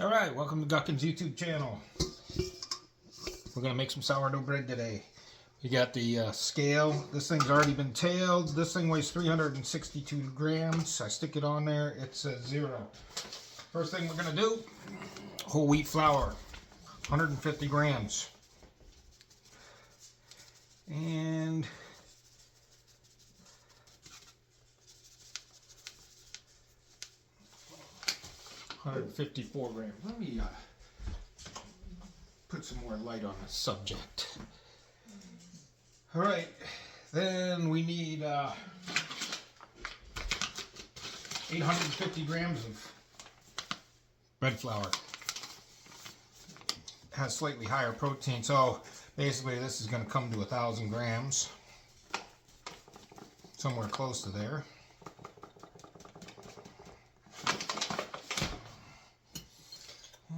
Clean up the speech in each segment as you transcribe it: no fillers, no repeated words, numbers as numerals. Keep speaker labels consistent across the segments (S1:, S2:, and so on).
S1: Alright, welcome to Guckin's YouTube channel. We're going to make some sourdough bread today. We got the scale. This thing's already been tailed. This thing weighs 362 grams. I stick it on there. It says 0. First thing we're going to do, whole wheat flour, 150 grams. And $154 grams. Let me put some more light on the subject. All right, then we need 850 grams of bread flour. It has slightly higher protein, so basically this is going to come to 1,000 grams, somewhere close to there.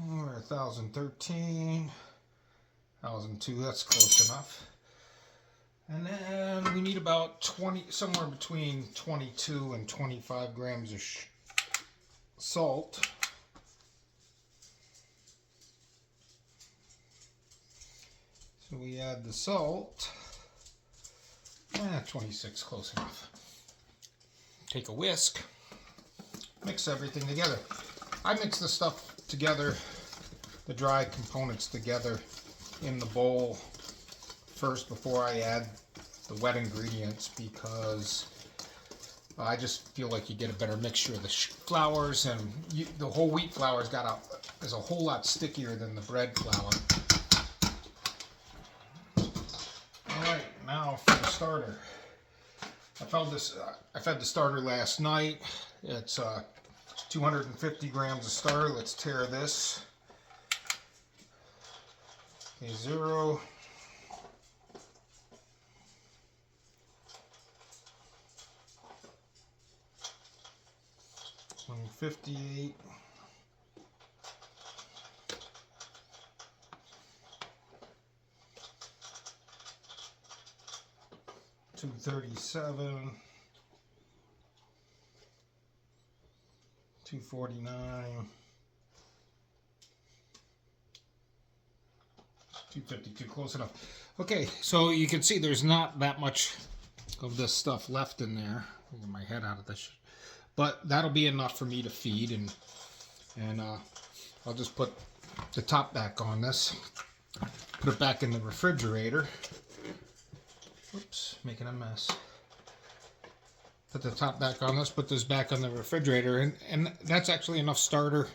S1: We're 1,013, 1,002. That's close enough. And then we need about somewhere between 22 and 25 grams of salt. So we add the salt. 26, close enough. Take a whisk, mix everything together. I mix the stuff together, the dry components together in the bowl first before I add the wet ingredients, because I just feel like you get a better mixture of the flours, and the whole wheat flour is a whole lot stickier than the bread flour. Alright, now for the starter. I fed the starter last night. It's 250 grams of starter. Let's tear this. Okay, 0. 158. 237. 249. 252, close enough. Okay, so you can see there's not that much of this stuff left in there. I'll get my head out of this. But that'll be enough for me to feed, and I'll just put the top back on this. Put it back in the refrigerator. Oops, making a mess. Put the top back on this, put this back on the refrigerator, and that's actually enough starter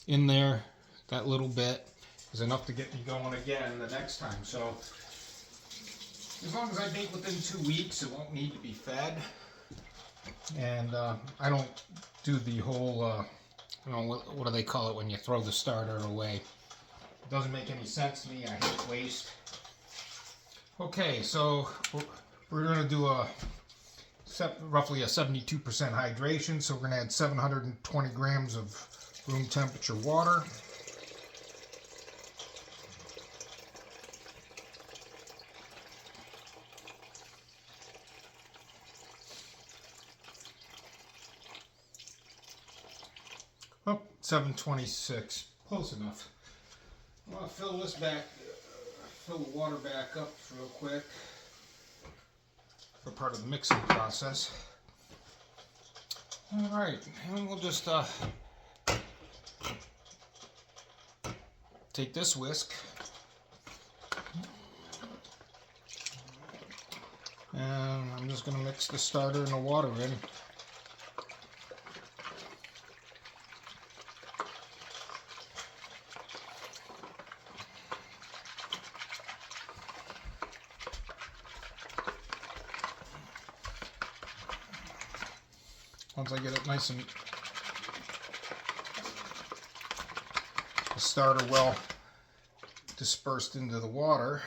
S1: in there. That little bit is enough to get me going again the next time. So as long as I bake within 2 weeks, it won't need to be fed. And I don't do the whole, what do they call it when you throw the starter away? It doesn't make any sense to me. I hate waste. Okay, so we're going to do roughly a 72% hydration. So we're going to add 720 grams of room temperature water. Oh, 726, close enough. I'm going to fill this back, fill the water back up real quick for part of the mixing process. All right, and we'll just take this whisk and I'm just going to mix the starter and the water in. Once I get it nice and the starter well dispersed into the water,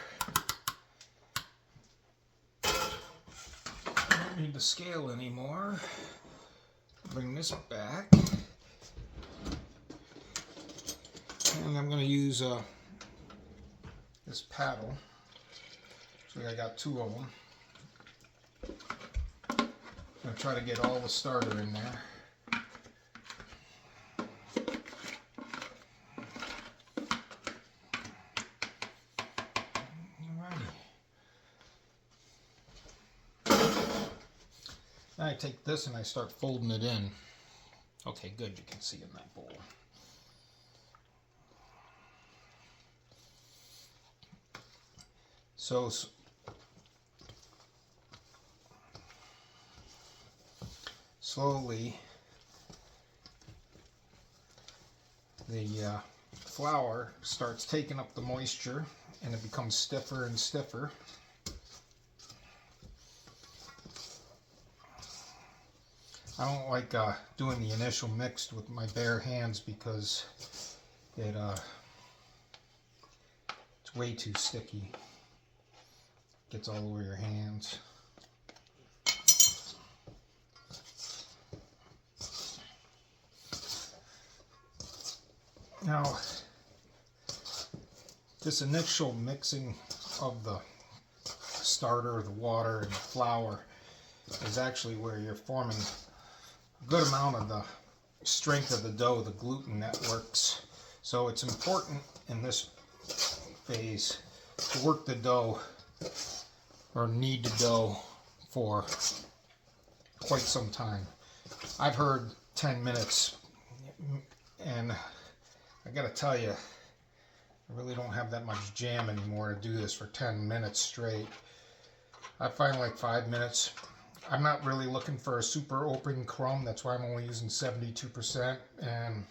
S1: I don't need the scale anymore. Bring this back, and I'm going to use this paddle. So I got 2 of them. I'm going to try to get all the starter in there. Then I take this and I start folding it in. Okay, good, you can see in that bowl. So slowly the flour starts taking up the moisture and it becomes stiffer and stiffer. I don't like doing the initial mix with my bare hands because it's way too sticky. Gets all over your hands. Now, this initial mixing of the starter, the water, and the flour is actually where you're forming a good amount of the strength of the dough, the gluten networks. So it's important in this phase to work the dough or knead the dough for quite some time. I've heard 10 minutes, and I gotta tell you, I really don't have that much jam anymore to do this for 10 minutes straight. I find like 5 minutes. I'm not really looking for a super open crumb. That's why I'm only using 72%. And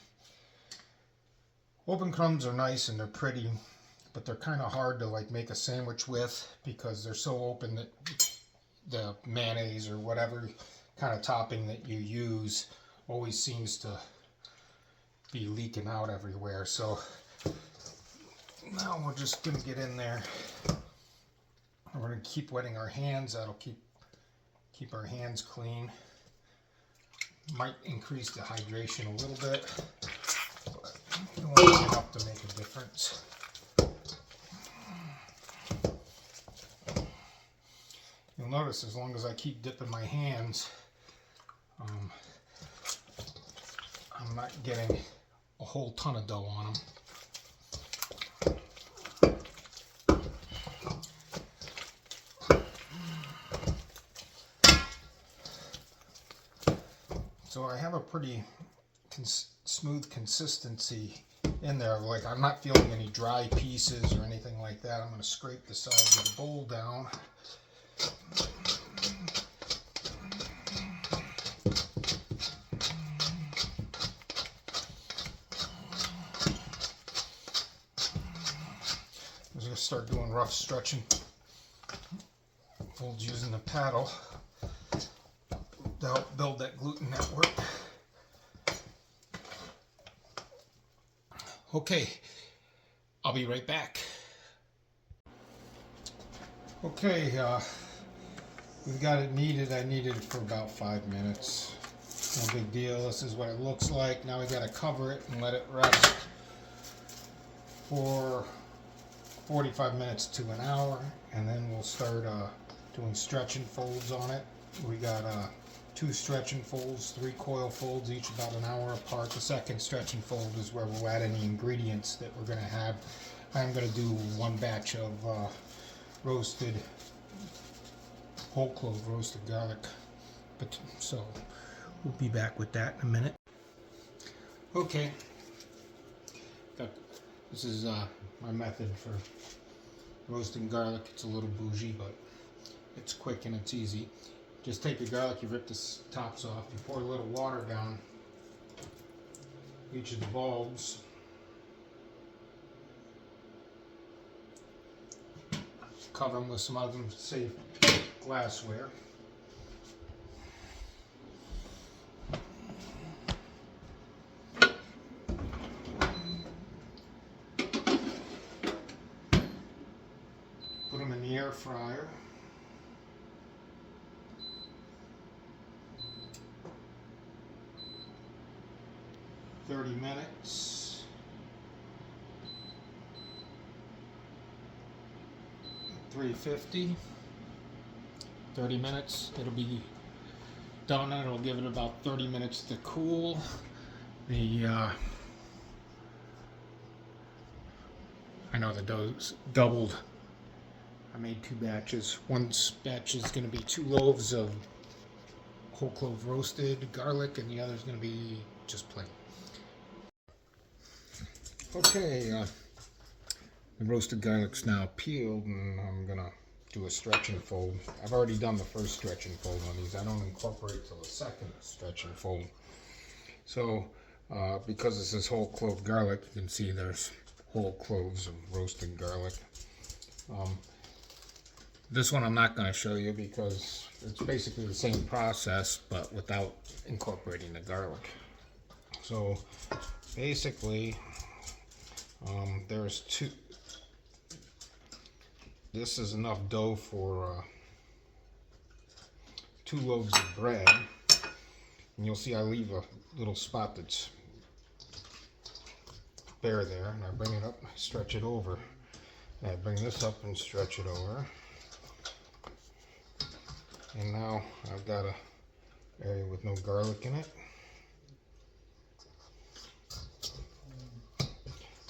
S1: open crumbs are nice and they're pretty, but they're kind of hard to like make a sandwich with because they're so open that the mayonnaise or whatever kind of topping that you use always seems to be leaking out everywhere. So now we're just going to get in there. We're going to keep wetting our hands. That'll keep our hands clean. Might increase the hydration a little bit, but it won't be enough to make a difference. You'll notice as long as I keep dipping my hands, I'm not getting a whole ton of dough on them. So I have a pretty smooth consistency in there. Like I'm not feeling any dry pieces or anything like that. I'm going to scrape the sides of the bowl down. I'm just going to start doing rough stretching folds using the paddle to help build that gluten network. Okay, I'll be right back. Okay, we've got it kneaded. I kneaded it for about 5 minutes. No big deal. This is what it looks like. Now we got to cover it and let it rest for 45 minutes to an hour, and then we'll start doing stretch and folds on it. We got 2 stretch and folds, 3 coil folds, each about an hour apart. The second stretch and fold is where we'll add any ingredients that we're going to have. I'm going to do 1 batch of roasted whole clove, roasted garlic. So we'll be back with that in a minute. Okay, this is my method for roasting garlic. It's a little bougie, but it's quick and it's easy. Just take your garlic, you rip the tops off, you pour a little water down each of the bulbs. Cover them with some other safe glassware. Put them in the air fryer. For 30 minutes. 350. 30 minutes. It'll be done. It'll give it about 30 minutes to cool. I know the dough's doubled. I made 2 batches. One batch is going to be 2 loaves of whole clove roasted garlic, and the other is going to be just plain. Okay, the roasted garlic's now peeled, and I'm going to do a stretch and fold. I've already done the first stretch and fold on these. I don't incorporate till the second stretch and fold. So, because this is whole clove garlic, you can see there's whole cloves of roasted garlic. This one I'm not going to show you because it's basically the same process, but without incorporating the garlic. So, basically, there's two. This is enough dough for 2 loaves of bread. And you'll see I leave a little spot that's bare there, and I bring it up, I stretch it over. And I bring this up and stretch it over. And now I've got an area with no garlic in it.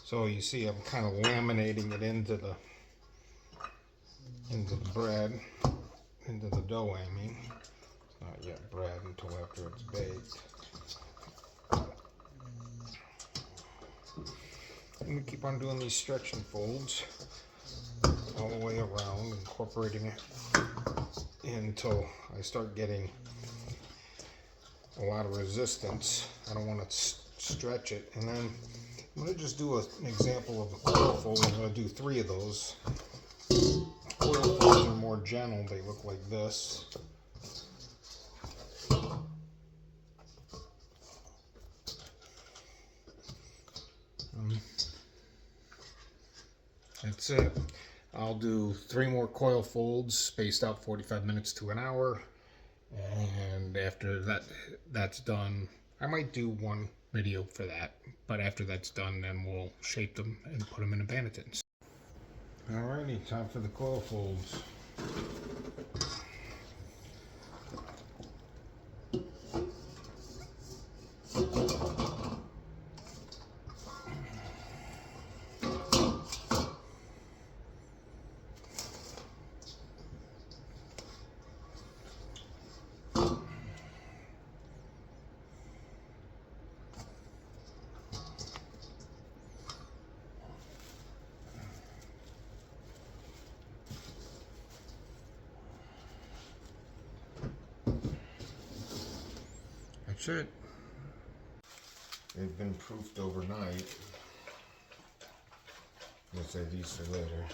S1: So you see I'm kind of laminating it into the bread, into the dough, I mean. It's not yet bread until after it's baked. And we keep on doing these stretch and folds all the way around, incorporating it until I start getting a lot of resistance. I don't want to stretch it. And then I'm going to just do an example of a coil fold. I'm going to do 3 of those. Coil folds are more gentle. They look like this. That's it. I'll do 3 more coil folds spaced out 45 minutes to an hour. And after that's done, I might do one video for that. But after that's done, then we'll shape them and put them in the bannetons. Alrighty, time for the coil folds. That's it. They've been proofed overnight. We'll save these for later.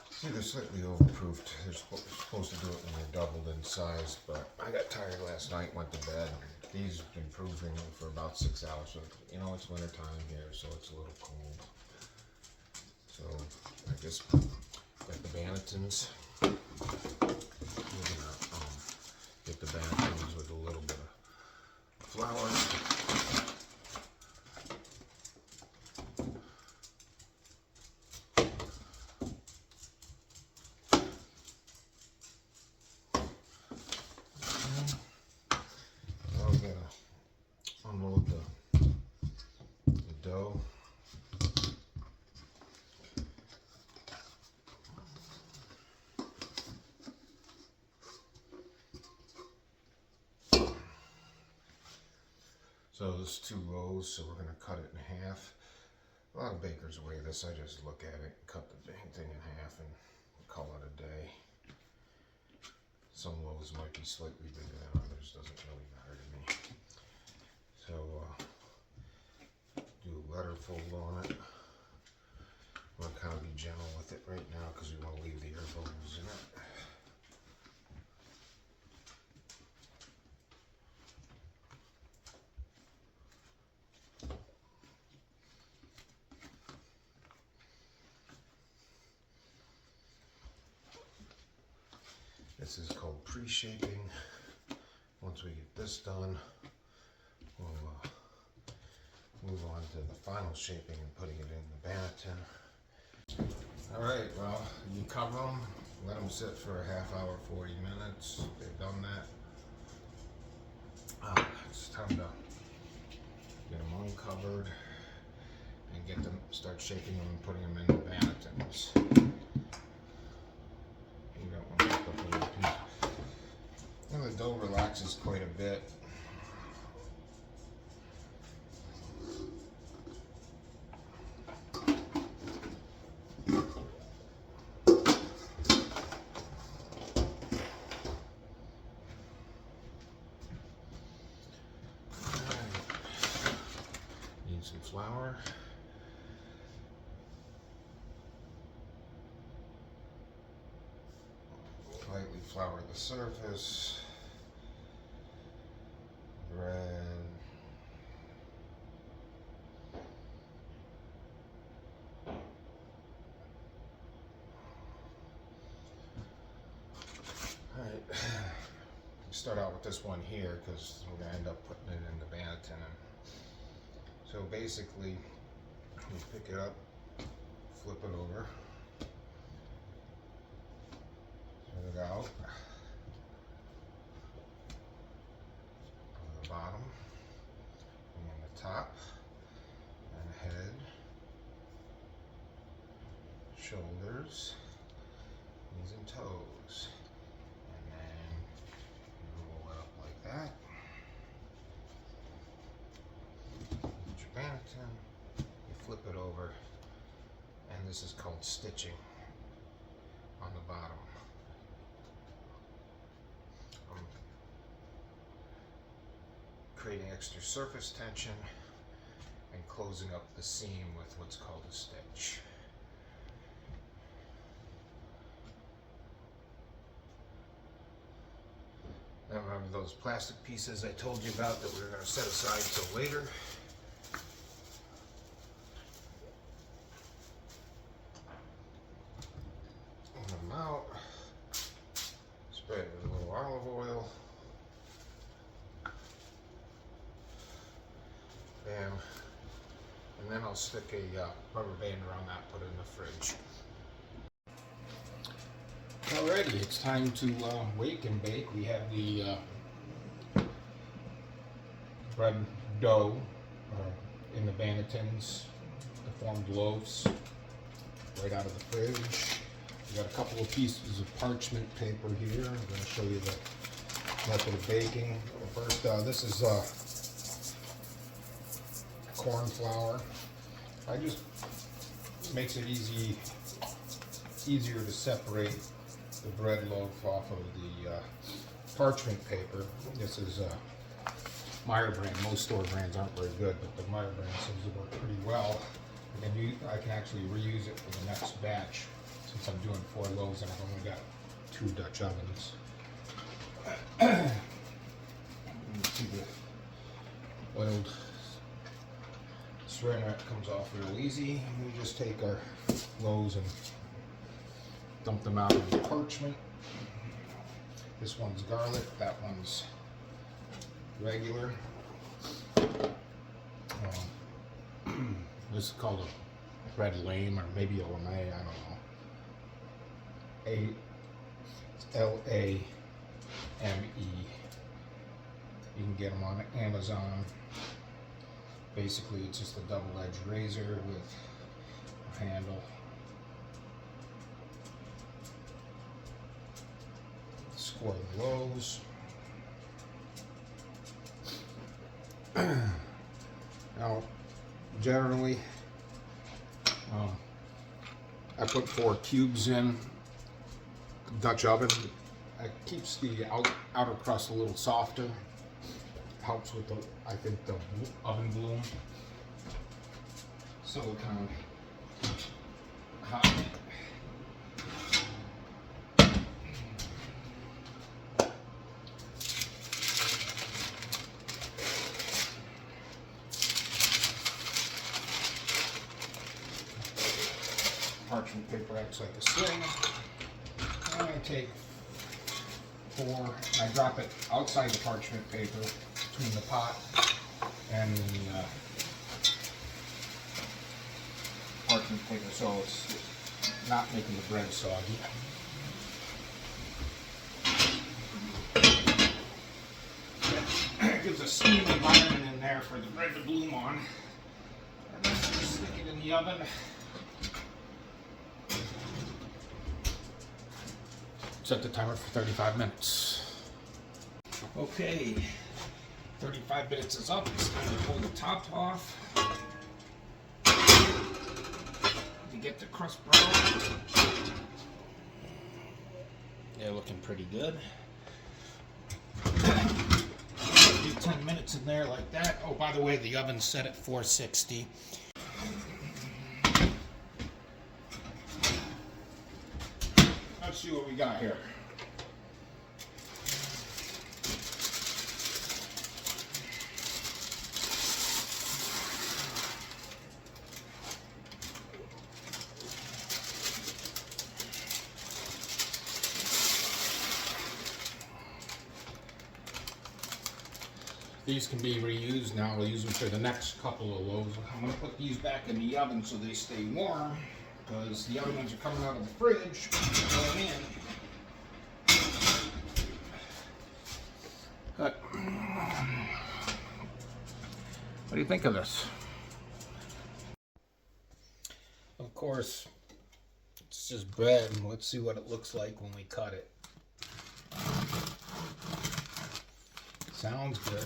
S1: See, they're slightly overproofed. They're supposed to do it when they're doubled in size, but I got tired last night, went to bed. These have been proofing for about 6 hours. So, you know, it's winter time here, so it's a little cold. So I guess got the bannetons. We're gonna get the bannetons with a little bit of flour. Now we gotta unload the dough. So there's 2 rows, so we're going to cut it in half. A lot of bakers weigh this. I just look at it, cut the dang thing in half, and call it a day. Some loaves might be slightly bigger than others, doesn't really matter to me. So do a letter fold on it. I'm going to kind of be gentle with it right now because we want to leave the air bubbles in it. This is called pre-shaping. Once we get this done, we'll move on to the final shaping and putting it in the banneton. Alright, well, you cover them, let them sit for a half hour, 40 minutes. They've done that. It's time to get them uncovered and start shaping them and putting them in the bannetons. The dough flour. Lightly flour the surface. Bread. Alright, start out with this one here because we're going to end up putting it in the Banneton. So basically, you pick it up, flip it over, set it out on the bottom, and the top, and head, shoulders, knees and toes. That. Get your Banneton, you flip it over, and this is called stitching on the bottom. Creating extra surface tension and closing up the seam with what's called a stitch. Then remember those plastic pieces I told you about that we were going to set aside till later. Pull them out. Spread it with a little olive oil. Bam. And then I'll stick a rubber band around that, put it in the fridge. Alrighty, it's time to wake and bake. We have the bread dough in the Bannetons, the formed loaves, right out of the fridge. We got a couple of pieces of parchment paper here. I'm going to show you the method of baking. First, this is corn flour. Makes it easier to separate the bread loaf off of the parchment paper. This is Meyer brand. Most store brands aren't very good, but the Meyer brand seems to work pretty well. And I can actually reuse it for the next batch since I'm doing 4 loaves and I've only got 2 Dutch ovens. You see the oiled saran wrap comes off real easy. We just take our loaves and dump them out in the parchment. This one's garlic, that one's regular. This is called a red lame, or maybe a lame, I don't know. L-A-M-E. You can get them on Amazon. Basically, it's just a double-edged razor with a handle. Score the loaves. Now, generally, I put 4 cubes in Dutch oven. It keeps the outer crust a little softer. Helps with I think the oven bloom. So it kind of hot. Parchment paper acts like a sling. And I take 4 and I drop it outside the parchment paper between the pot and the parchment paper, so it's not making the bread soggy. It gives a steam environment in there for the bread to bloom on. And then stick it in the oven. Set the timer for 35 minutes. Okay, 35 minutes is up. It's time to pull the top off. To get the crust brown. They're looking pretty good. A few 10 minutes in there like that. Oh, by the way, the oven's set at 460. Let's see what we got here. These can be reused now. We'll use them for the next couple of loaves. I'm going to put these back in the oven so they stay warm, because the other ones are coming out of the fridge, going in. What do you think of this? Of course, it's just bread, and let's see what it looks like when we cut it. Sounds good.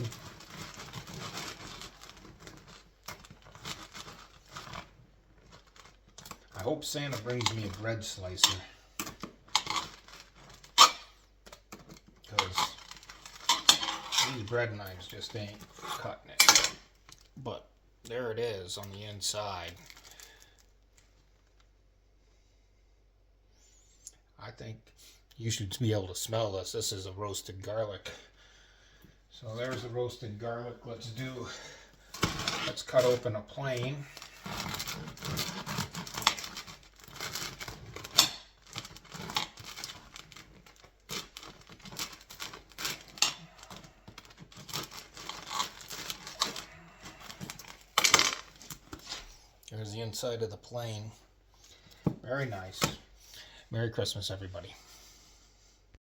S1: I hope Santa brings me a bread slicer, because these bread knives just ain't cutting it. But there it is on the inside. I think you should be able to smell this. This is a roasted garlic. So there's the roasted garlic. Let's cut open a plane. There's the inside of the plane. Very nice. Merry Christmas, everybody.